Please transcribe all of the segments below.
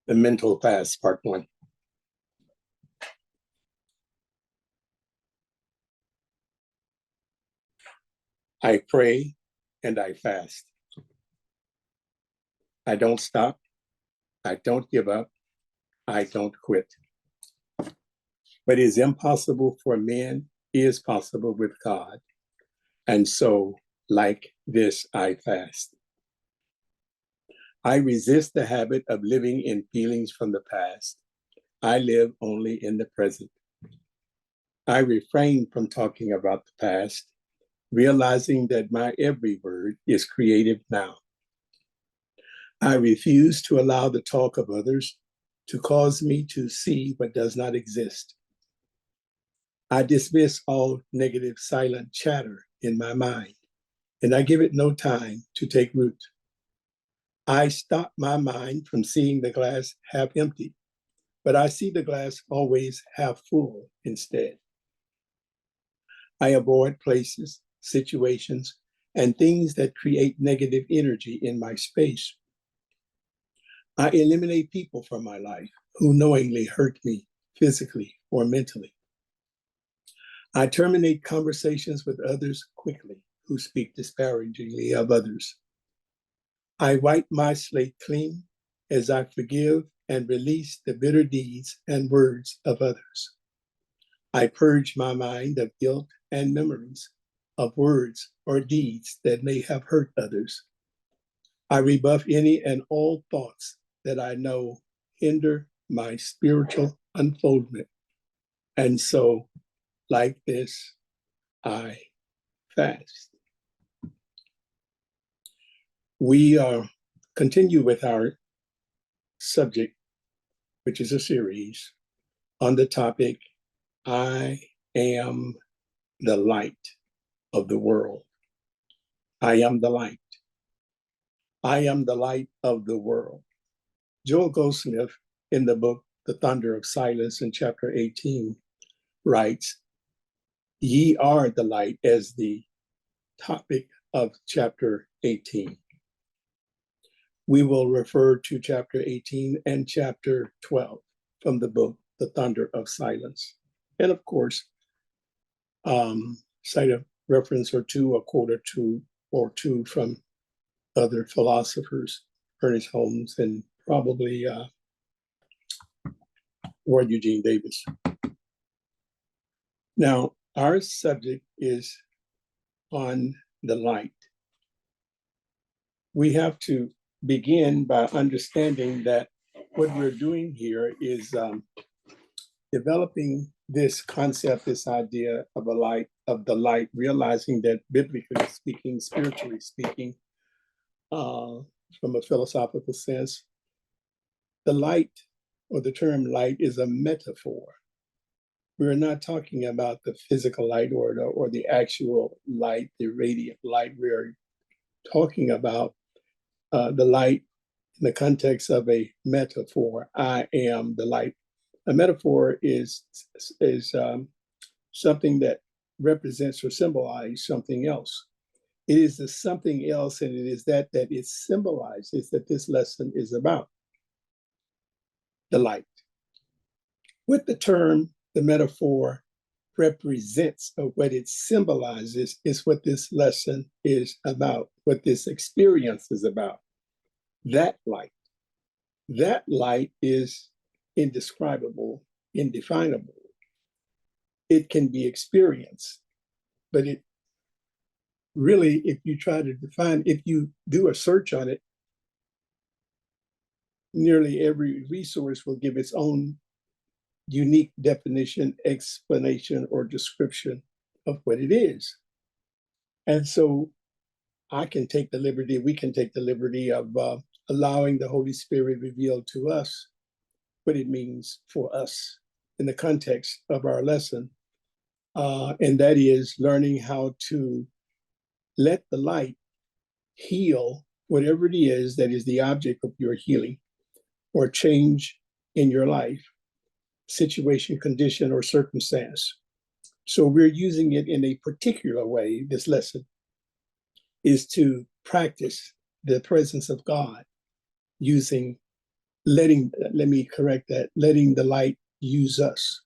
The mental fast, part 1. I pray and I fast. I don't stop. I don't give up. I don't quit. What is impossible for men is possible with God. And so, like this, I fast. I resist the habit of living in feelings from the past. I live only in the present. I refrain from talking about the past, realizing that my every word is creative now. I refuse to allow the talk of others to cause me to see what does not exist. I dismiss all negative silent chatter in my mind, and I give it no time to take root. I stop my mind from seeing the glass half empty, but I see the glass always half full instead. I avoid places, situations, and things that create negative energy in my space. I eliminate people from my life who knowingly hurt me physically or mentally. I terminate conversations with others quickly who speak disparagingly of others. I wipe my slate clean as I forgive and release the bitter deeds and words of others. I purge my mind of guilt and memories of words or deeds that may have hurt others. I rebuff any and all thoughts that I know hinder my spiritual unfoldment. And so, like this, I fast. We continue with our subject, which is a series on the topic, I am the light of the world. I am the light. I am the light of the world. Joel Goldsmith, in the book, The Thunder of Silence, in chapter 18, writes, ye are the light, as the topic of chapter 18. We will refer to chapter 18 and chapter 12 from the book, The Thunder of Silence. And of course, cite a reference or two, a quote or two from other philosophers, Ernest Holmes and probably Ward Eugene Davis. Now, our subject is on the light. We have to begin by understanding that what we're doing here is developing this concept, this idea of the light, realizing that biblically speaking, spiritually speaking, from a philosophical sense, the light or the term light is a metaphor. We're not talking about the physical light or the actual light, the radiant light. We're talking about the light in the context of a metaphor. I am the light. A metaphor is something that represents or symbolizes something else. It is the something else, and it is that it symbolizes that this lesson is about. The light. What the term, the metaphor, represents or what it symbolizes is what this lesson is about, what this experience is about. That light. That light is indescribable, indefinable. It can be experienced, but it really, if you try to define, if you do a search on it, nearly every resource will give its own unique definition, explanation, or description of what it is. And so I can take the liberty, we can take the liberty of allowing the Holy Spirit reveal to us what it means for us in the context of our lesson. And that is learning how to let the light heal whatever it is that is the object of your healing or change in your life, situation, condition, or circumstance. So we're using it in a particular way. This lesson is to practice the presence of God using let me correct that, letting the light use us.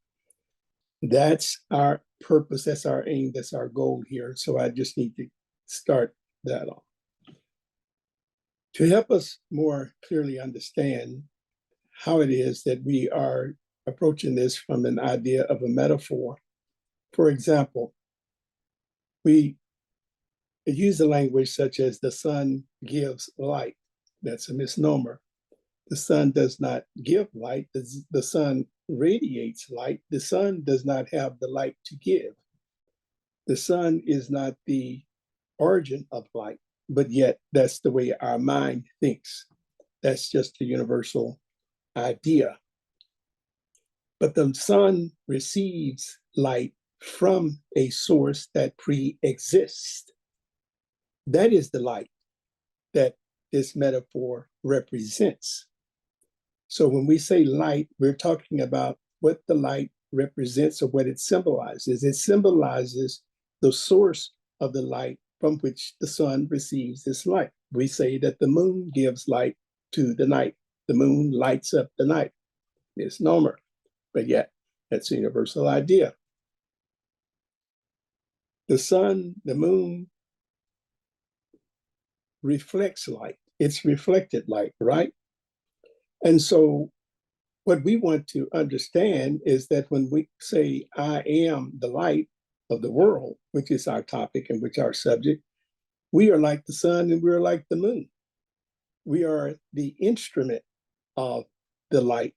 That's our purpose, that's our aim, that's our goal here. So I just need to start that off. To help us more clearly understand how it is that we are approaching this from an idea of a metaphor. For example, we use a language such as the sun gives light. That's a misnomer. The sun does not give light. The sun radiates light. The sun does not have the light to give. The sun is not the origin of light, but yet that's the way our mind thinks. That's just a universal idea. But the sun receives light from a source that pre-exists. That is the light that this metaphor represents. So when we say light, we're talking about what the light represents or what it symbolizes. It symbolizes the source of the light from which the sun receives its light. We say that the moon gives light to the night. The moon lights up the night. Misnomer, but yet that's a universal idea. The sun, the moon reflects light. It's reflected light, right? And so what we want to understand is that when we say, I am the light of the world, which is our topic and which our subject, we are like the sun and we're like the moon. We are the instrument of the light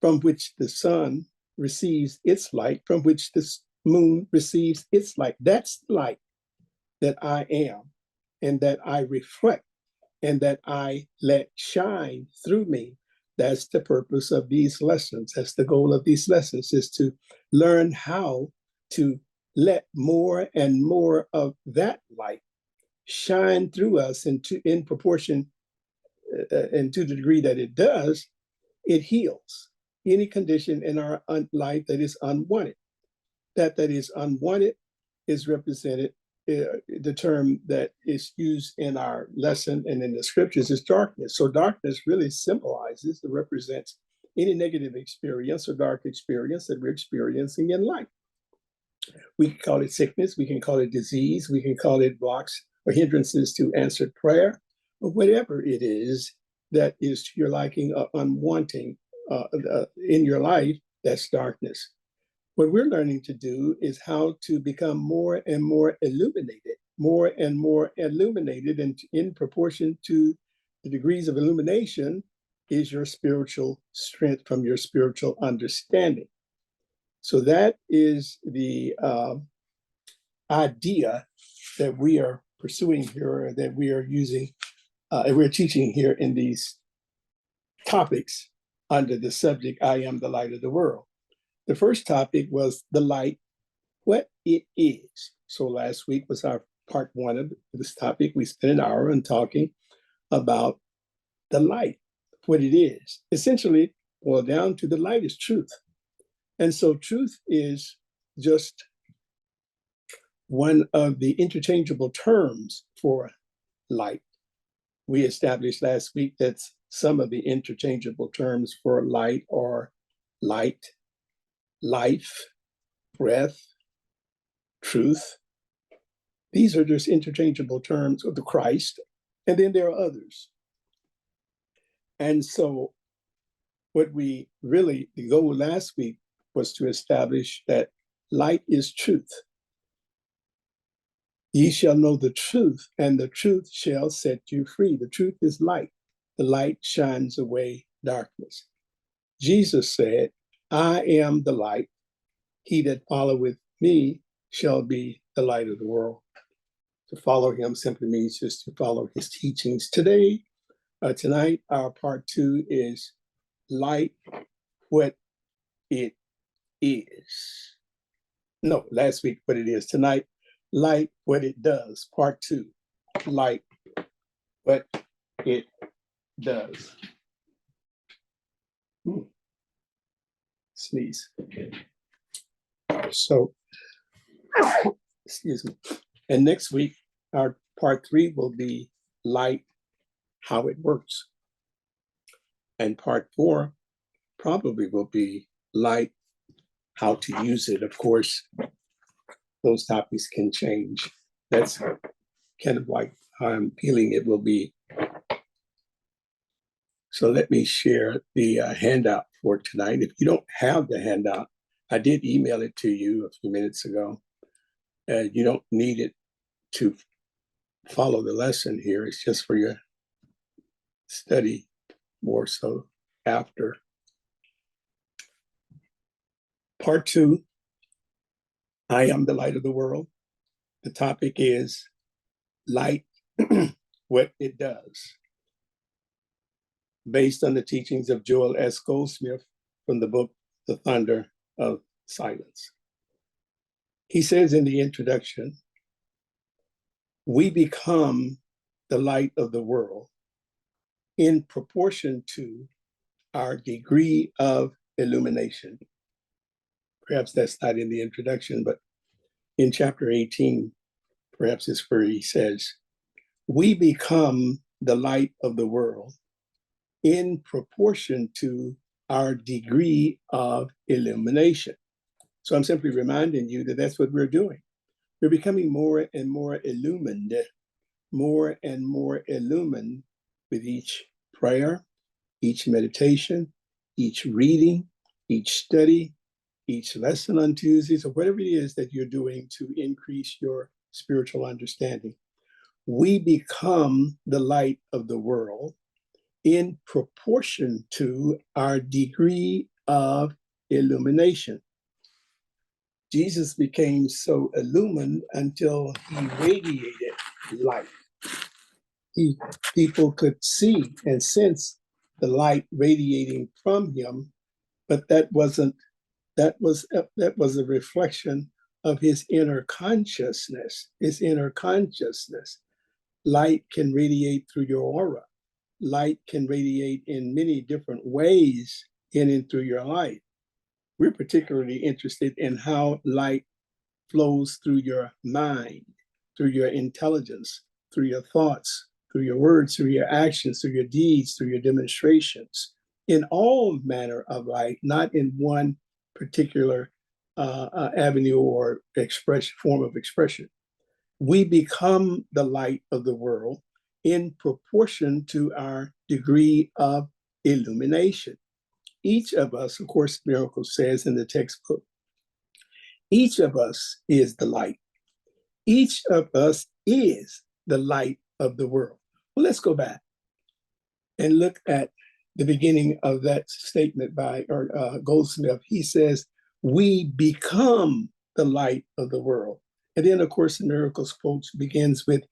from which the sun receives its light, from which the moon receives its light. That's the light that I am and that I reflect and that I let shine through me. That's the purpose of these lessons. That's the goal of these lessons, is to learn how to let more and more of that light shine through us in proportion and to the degree that it does, it heals any condition in our life that is unwanted. That is unwanted is represented. The term that is used in our lesson and in the scriptures is darkness. So darkness really symbolizes, it represents any negative experience or dark experience that we're experiencing in life. We can call it sickness, we can call it disease, we can call it blocks or hindrances to answered prayer, or whatever it is that is to your liking or unwanting in your life, that's darkness. What we're learning to do is how to become more and more illuminated, and in proportion to the degrees of illumination is your spiritual strength from your spiritual understanding. So that is the idea that we are pursuing here, that we are using, and we're teaching here in these topics under the subject, I am the light of the world. The first topic was the light, what it is. So last week was our part one of this topic. We spent an hour on talking about the light, what it is. Essentially, boiled down to the light is truth. And so truth is just one of the interchangeable terms for light. We established last week that some of the interchangeable terms for light are light, life, breath, truth. These are just interchangeable terms of the Christ, and then there are others. And so what we really, the goal last week was to establish that light is truth. Ye shall know the truth, and the truth shall set you free. The truth is light. The light shines away darkness. Jesus said, I am the light. He that followeth me shall be the light of the world. To follow him simply means just to follow his teachings. Tonight, our part two is light, what it is. No, last week, what it is. Tonight, light, what it does. Part two, light, what it does. Sneeze. So, excuse me. And next week, our part three will be light, how it works. And part 4 probably will be light, how to use it. Of course, those topics can change. That's kind of like how I'm feeling it will be. So let me share the handout for tonight. If you don't have the handout, I did email it to you a few minutes ago. You don't need it to follow the lesson here. It's just for your study more so after. Part 2, I am the light of the world. The topic is light, what it does, based on the teachings of Joel S. Goldsmith from the book, The Thunder of Silence. He says in the introduction, we become the light of the world in proportion to our degree of illumination. Perhaps that's not in the introduction, but in chapter 18, perhaps it's where he says, we become the light of the world in proportion to our degree of illumination. So I'm simply reminding you that that's what we're doing. We're becoming more and more illumined with each prayer, each meditation, each reading, each study, each lesson on Tuesdays, or whatever it is that you're doing to increase your spiritual understanding. We become the light of the world in proportion to our degree of illumination. Jesus became so illumined until he radiated light. People could see and sense the light radiating from him, but that was a reflection of his inner consciousness. Light can radiate through your aura. Light can radiate in many different ways in and through your life. We're particularly interested in how light flows through your mind, through your intelligence, through your thoughts, through your words, through your actions, through your deeds, through your demonstrations, in all manner of light, not in one particular avenue or form of expression. We become the light of the world in proportion to our degree of illumination. Each of us, of course, Miracle says in the textbook, each of us is the light. Each of us is the light of the world. Well, let's go back and look at the beginning of that statement by Goldsmith. He says, we become the light of the world. And then, of course, the Miracles quote begins with,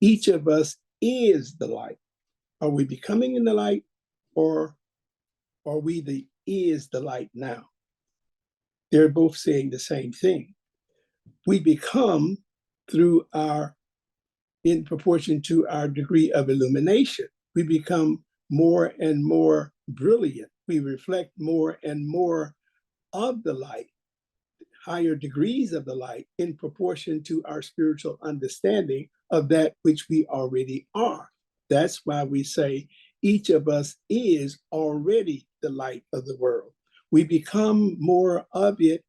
each of us is the light. Are we becoming in the light, or are we is the light now? They're both saying the same thing. We become in proportion to our degree of illumination. We become more and more brilliant. We reflect more and more of the light, higher degrees of the light in proportion to our spiritual understanding of that which we already are. That's why we say each of us is already the light of the world. We become more of it,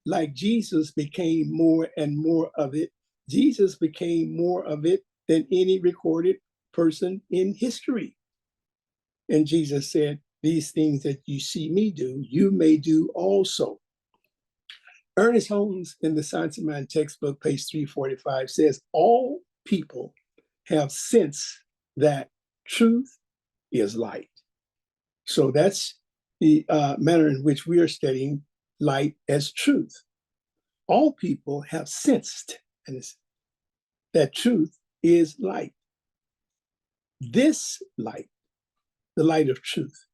like Jesus became more and more of it. Jesus became more of it than any recorded person in history. And Jesus said, these things that you see me do, you may do also. Ernest Holmes in the Science of Mind textbook, page 345, says, all people have sensed that truth is light. So that's the manner in which we are studying light as truth. All people have sensed that truth is light. This light, the light of truth,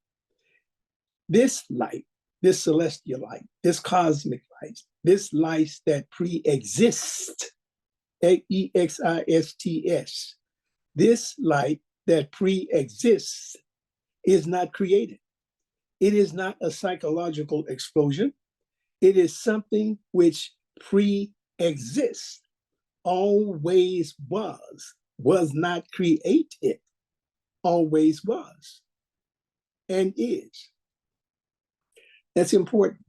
this light, this celestial light, this cosmic light, this light that pre-exists, E-X-I-S-T-S, this light that pre-exists is not created. It is not a psychological explosion. It is something which pre-exists, always was not created, always was. and is. That's important.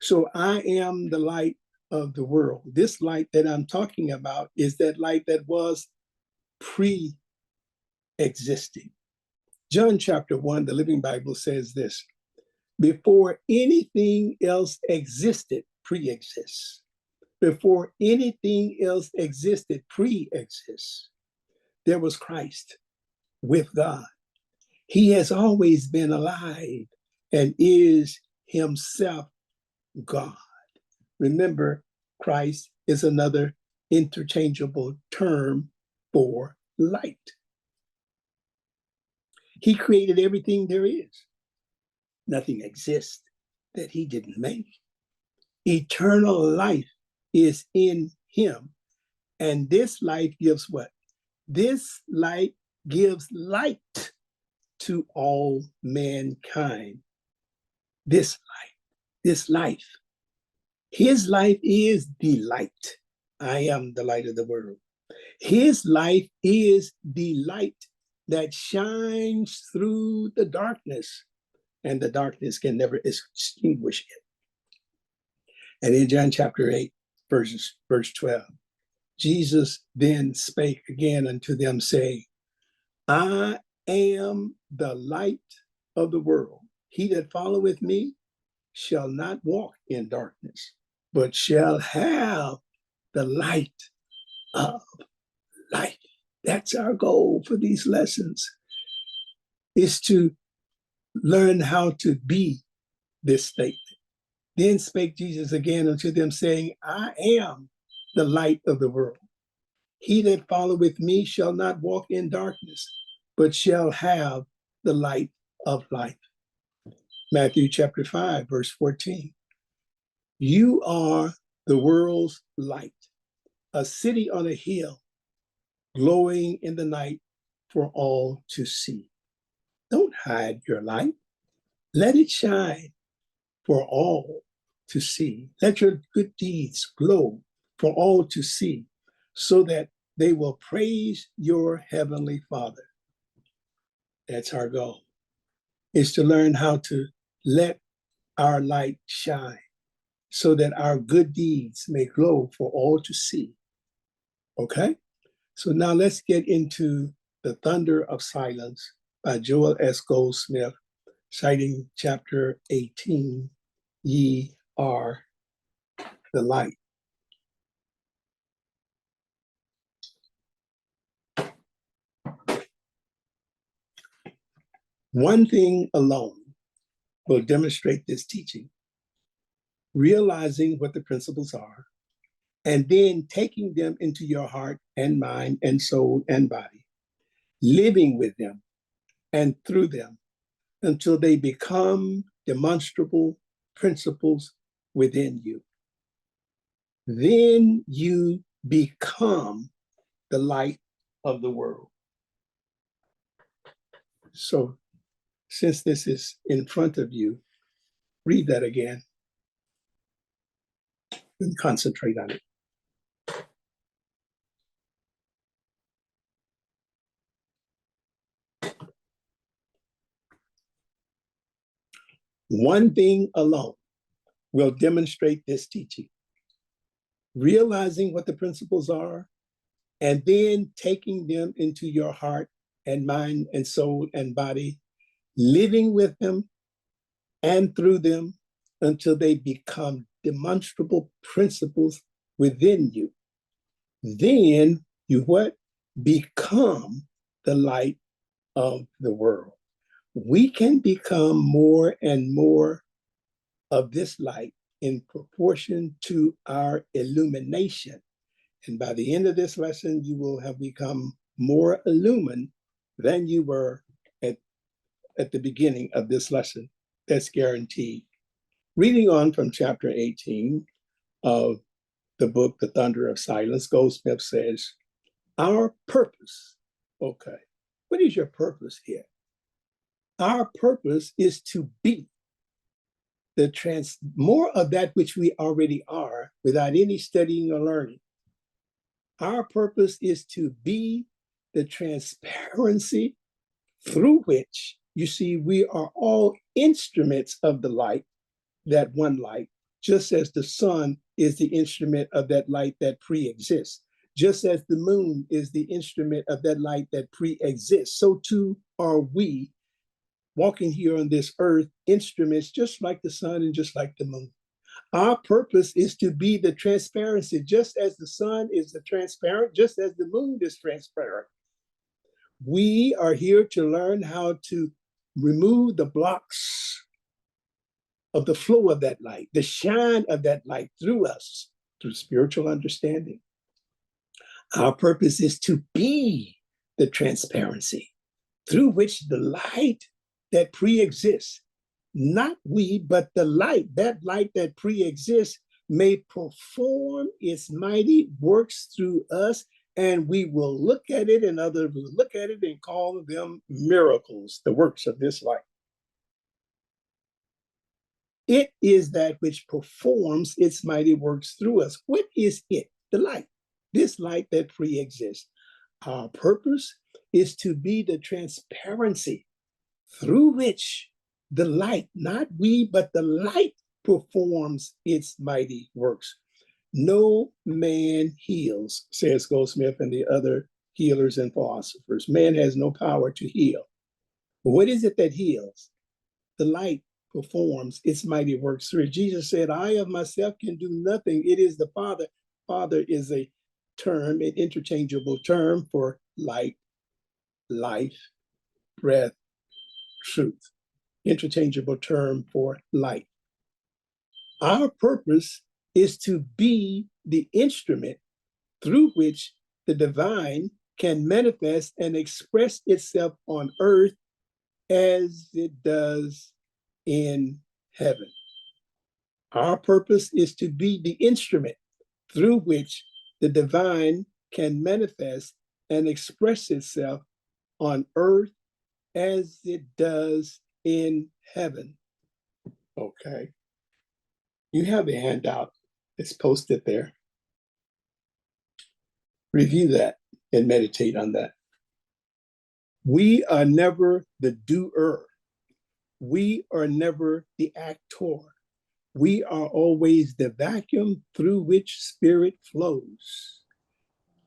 So I am the light of the world. This light that I'm talking about is that light that was pre-existing. John chapter 1, the Living Bible says this: before anything else existed, pre-exists. Before anything else existed, pre-exists. There was Christ with God. He has always been alive and is himself God. Remember, Christ is another interchangeable term for light. He created everything there is. Nothing exists that he didn't make. Eternal life is in him. And this life gives what? This light gives light to all mankind. This life. His life is the light. I am the light of the world. His life is the light that shines through the darkness, and the darkness can never extinguish it. And in John chapter 8, verse 12, Jesus then spake again unto them, saying, I am the light of the world. He that followeth me shall not walk in darkness, but shall have the light of life. That's our goal for these lessons, is to learn how to be this statement. Then spake Jesus again unto them, saying, I am the light of the world. He that followeth me shall not walk in darkness, but shall have the light of life. Matthew chapter 5, verse 14. You are the world's light, a city on a hill, glowing in the night for all to see. Don't hide your light. Let it shine for all to see. Let your good deeds glow for all to see, so that they will praise your heavenly Father. That's our goal, is to learn how to let our light shine so that our good deeds may glow for all to see. Okay? So now let's get into The Thunder of Silence by Joel S. Goldsmith, citing chapter 18, Ye Are the Light. One thing alone will demonstrate this teaching: realizing what the principles are, and then taking them into your heart and mind and soul and body, living with them and through them until they become demonstrable principles within you. Then you become the light of the world. So, since this is in front of you, read that again and concentrate on it. One thing alone will demonstrate this teaching: realizing what the principles are, and then taking them into your heart and mind and soul and body, living with them and through them until they become demonstrable principles within you. Then you what? Become the light of the world. We can become more and more of this light in proportion to our illumination. And by the end of this lesson, you will have become more illumined than you were at the beginning of this lesson. That's guaranteed. Reading on from chapter 18 of the book, The Thunder of Silence, Goldsmith says, our purpose, okay, what is your purpose here? Our purpose is to be more of that which we already are without any studying or learning. Our purpose is to be the transparency through which You see, we are all instruments of the light, that one light, just as the sun is the instrument of that light that pre-exists. Just as the moon is the instrument of that light that pre-exists, so too are we walking here on this earth, instruments just like the sun and just like the moon. Our purpose is to be the transparency, just as the sun is the transparent, just as the moon is transparent. We are here to learn how to remove the blocks of the flow of that light, the shine of that light through us, through spiritual understanding. Our purpose is to be the transparency through which the light that pre-exists, not we, but the light that pre-exists may perform its mighty works through us, and we will look at it and others will look at it and call them miracles, the works of this light. It is that which performs its mighty works through us. What is it? The light, this light that pre-exists. Our purpose is to be the transparency through which the light, not we, but the light performs its mighty works. No man heals, says Goldsmith and the other healers and philosophers. Man has no power to heal. But what is it that heals? The light performs its mighty works through it. Jesus said, I of myself can do nothing. It is the Father. Father is a term, an interchangeable term for light, life, breath, truth. Interchangeable term for light. Our purpose is to be the instrument through which the divine can manifest and express itself on earth as it does in heaven. Our purpose is to be the instrument through which the divine can manifest and express itself on earth as it does in heaven. Okay. You have a handout. It's posted there. Review that and meditate on that. We are never the doer. We are never the actor. We are always the vacuum through which spirit flows.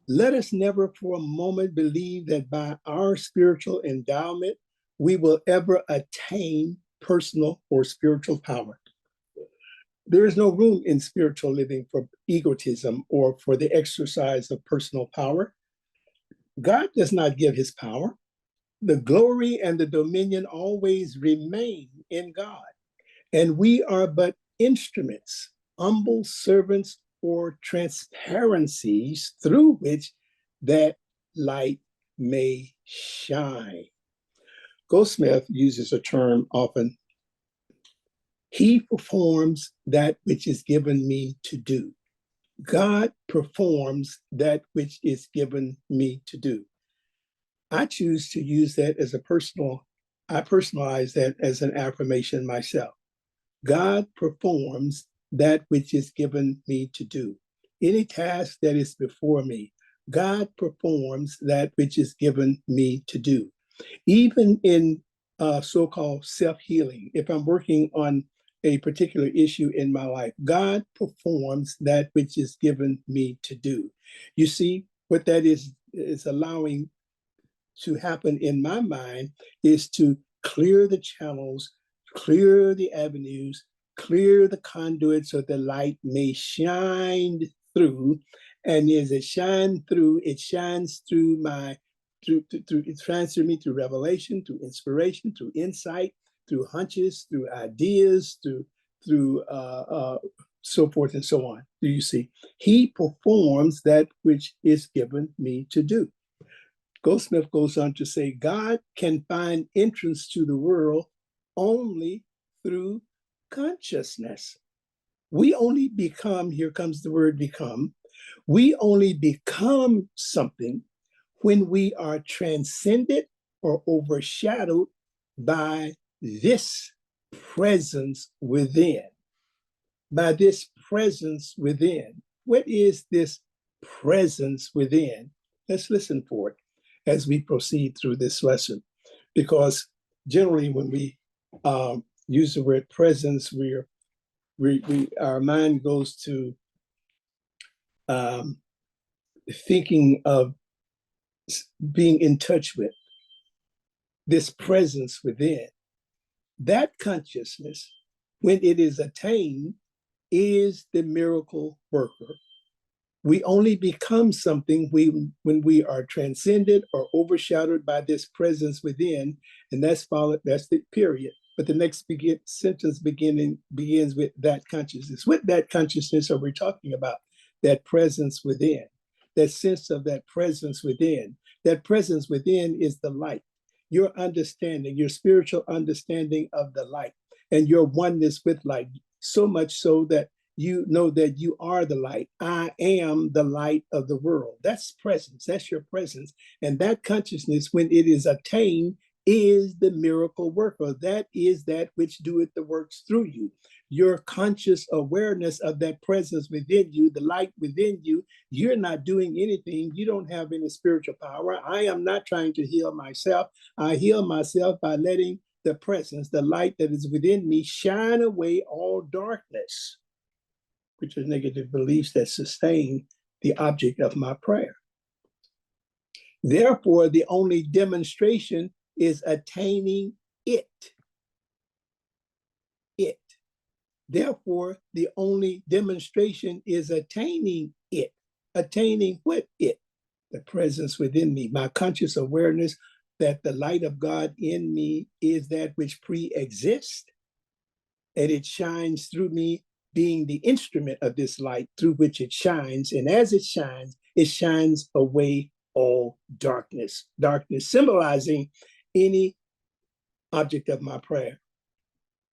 Let us never for a moment believe that by our spiritual endowment, we will ever attain personal or spiritual power. There is no room in spiritual living for egotism or for the exercise of personal power. God does not give his power. The glory and the dominion always remain in God. And we are but instruments, humble servants or transparencies through which that light may shine. Goldsmith uses a term often. He performs that which is given me to do. God performs that which is given me to do. I choose to use that as I personalize that as an affirmation myself. God performs that which is given me to do. Any task that is before me, God performs that which is given me to do. Even in so-called self-healing, if I'm working on a particular issue in my life, God performs that which is given me to do. You see, what that is allowing to happen in my mind is to clear the channels, clear the avenues, clear the conduits so the light may shine through. And as it shines through, it shines through it shines through me through revelation, through inspiration, through insight, through hunches, through ideas, through so forth and so on. Do you see? He performs that which is given me to do. Goldsmith goes on to say, God can find entrance to the world only through consciousness. We only become, here comes the word become, we only become something when we are transcended or overshadowed by this presence within. By this presence within. What is this presence within? Let's listen for it as we proceed through this lesson, because generally when we use the word presence, our mind goes to thinking of being in touch with this presence within. That consciousness, when it is attained, is the miracle worker. We only become something when we are transcended or overshadowed by this presence within, and that's the period. But the next sentence begins with that consciousness. With that consciousness are we talking about? That presence within, that sense of that presence within. That presence within is the light, your understanding, your spiritual understanding of the light, and your oneness with light, so much so that you know that you are the light. I am the light of the world. That's presence. That's your presence. And that consciousness, when it is attained, is the miracle worker. That is that which doeth the works through you. Your conscious awareness of that presence within you, the light within you, you're not doing anything. You don't have any spiritual power. I am not trying to heal myself. I heal myself by letting the presence, the light that is within me, shine away all darkness, which are negative beliefs that sustain the object of my prayer. Therefore, the only demonstration is attaining it. It. Therefore, the only demonstration is attaining it. Attaining what? It. The presence within me, my conscious awareness that the light of God in me is that which pre-exists, and it shines through me, being the instrument of this light through which it shines. And as it shines away all darkness. Darkness symbolizing any object of my prayer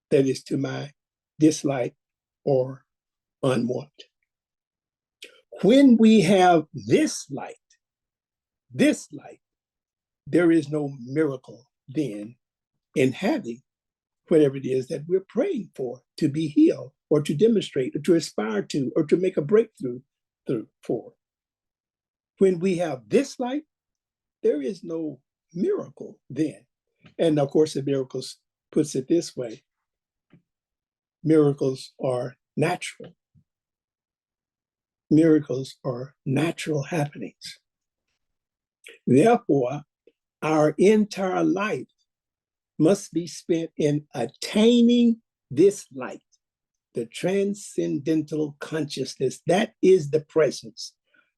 that is to my dislike or unwant. When we have this light, there is no miracle then in having whatever it is that we're praying for to be healed or to demonstrate or to aspire to or to make a breakthrough for. When we have this light, there is no miracle then. And of course, the miracles puts it this way. Miracles are natural. Miracles are natural happenings. Therefore, our entire life must be spent in attaining this light, the transcendental consciousness. That is the presence.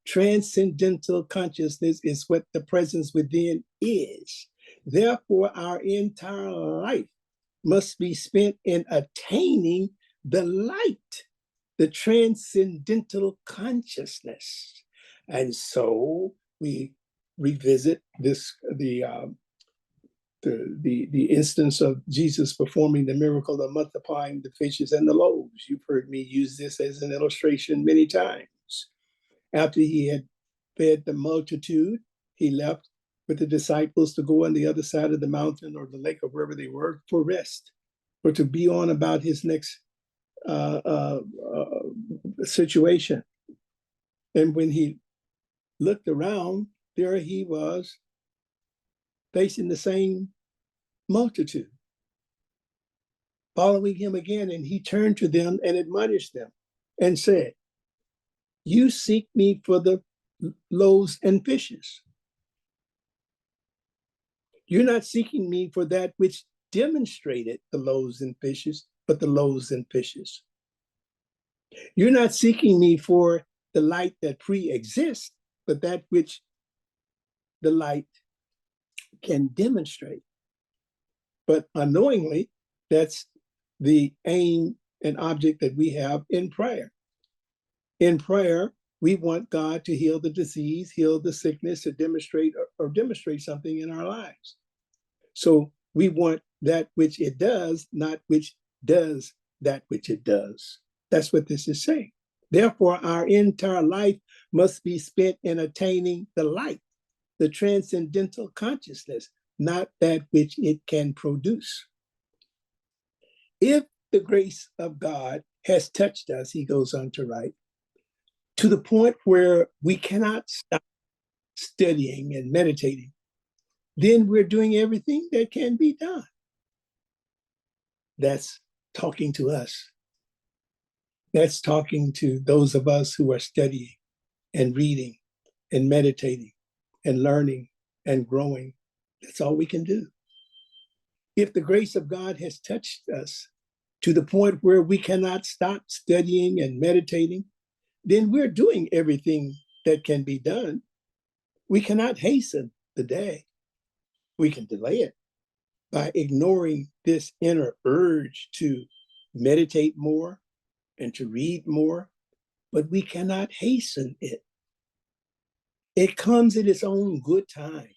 Transcendental consciousness is what the presence within is. Therefore, our entire life must be spent in attaining the light, the transcendental consciousness. And so we revisit the instance of Jesus performing the miracle of multiplying the fishes and the loaves. You've heard me use this as an illustration many times. After he had fed the multitude, he left with the disciples to go on the other side of the mountain or the lake or wherever they were for rest, or to be on about his next situation. And when he looked around, there he was facing the same multitude, following him again. And he turned to them and admonished them and said, "You seek me for the loaves and fishes. You're not seeking me for that which demonstrated the loaves and fishes, but the loaves and fishes. You're not seeking me for the light that pre-exists, but that which the light can demonstrate." But unknowingly, that's the aim and object that we have in prayer. In prayer, we want God to heal the disease, heal the sickness, to demonstrate or demonstrate something in our lives. So we want that which it does, not which does that which it does. That's what this is saying. Therefore, our entire life must be spent in attaining the light, the transcendental consciousness, not that which it can produce. If the grace of God has touched us, he goes on to write, to the point where we cannot stop studying and meditating, then we're doing everything that can be done. That's talking to us. That's talking to those of us who are studying and reading and meditating and learning and growing. That's all we can do. If the grace of God has touched us to the point where we cannot stop studying and meditating, then we're doing everything that can be done. We cannot hasten the day. We can delay it by ignoring this inner urge to meditate more and to read more, but we cannot hasten it. It comes in its own good time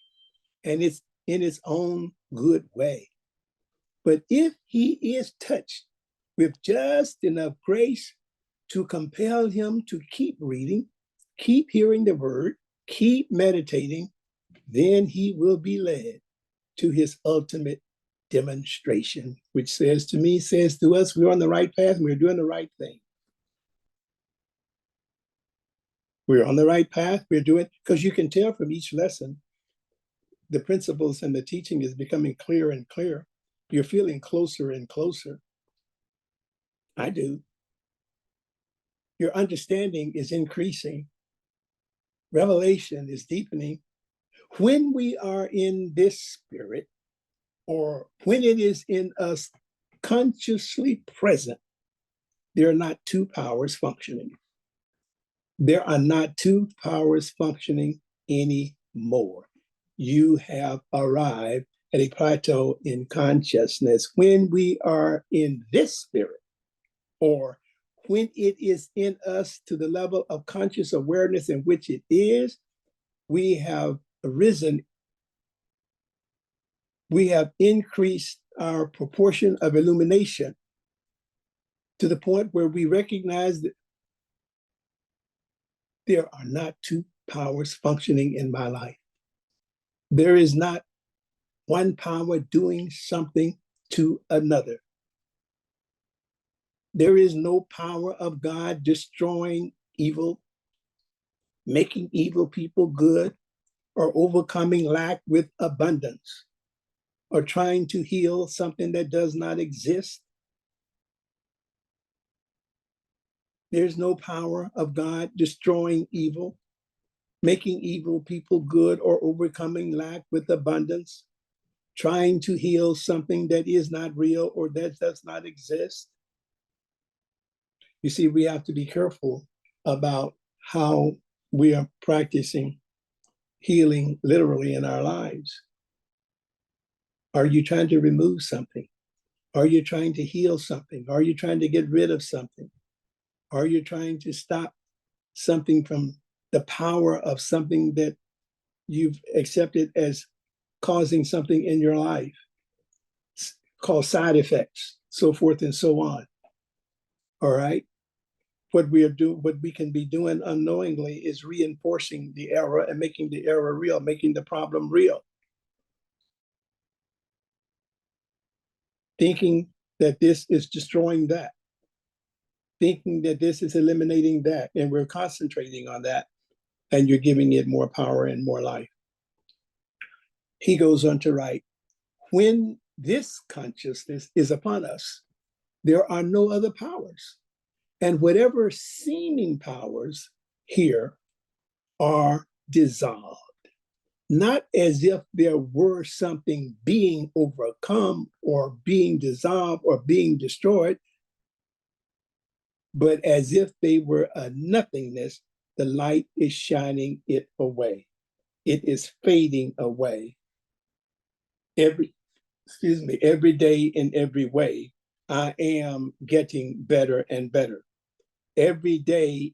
and it's in its own good way. But if he is touched with just enough grace to compel him to keep reading, keep hearing the word, keep meditating, then he will be led to his ultimate demonstration, which says to us, we're on the right path and we're doing the right thing. We're on the right path. We're doing, because you can tell from each lesson, the principles and the teaching is becoming clearer and clearer. You're feeling closer and closer. I do. Your understanding is increasing. Revelation is deepening. When we are in this spirit, or when it is in us consciously present, there are not two powers functioning. There are not two powers functioning anymore. You have arrived at a plateau in consciousness. When we are in this spirit, or when it is in us to the level of conscious awareness in which it is, we have arisen. We have increased our proportion of illumination to the point where we recognize that there are not two powers functioning in my life. There is not one power doing something to another. There is no power of God destroying evil, making evil people good, or overcoming lack with abundance, or trying to heal something that does not exist. There's no power of God destroying evil, making evil people good, or overcoming lack with abundance, trying to heal something that is not real or that does not exist. You see, we have to be careful about how we are practicing healing literally in our lives. Are you trying to remove something? Are you trying to heal something? Are you trying to get rid of something? Are you trying to stop something from the power of something that you've accepted as causing something in your life, called side effects, so forth and so on? All right. What we can be doing unknowingly is reinforcing the error and making the error real, making the problem real. Thinking that this is destroying that, thinking that this is eliminating that, and we're concentrating on that, and you're giving it more power and more life. He goes on to write, when this consciousness is upon us, there are no other powers. And whatever seeming powers here are dissolved, not as if there were something being overcome or being dissolved or being destroyed, but as if they were a nothingness. The light is shining it away. It is fading away. Every day in every way, I am getting better and better. Every day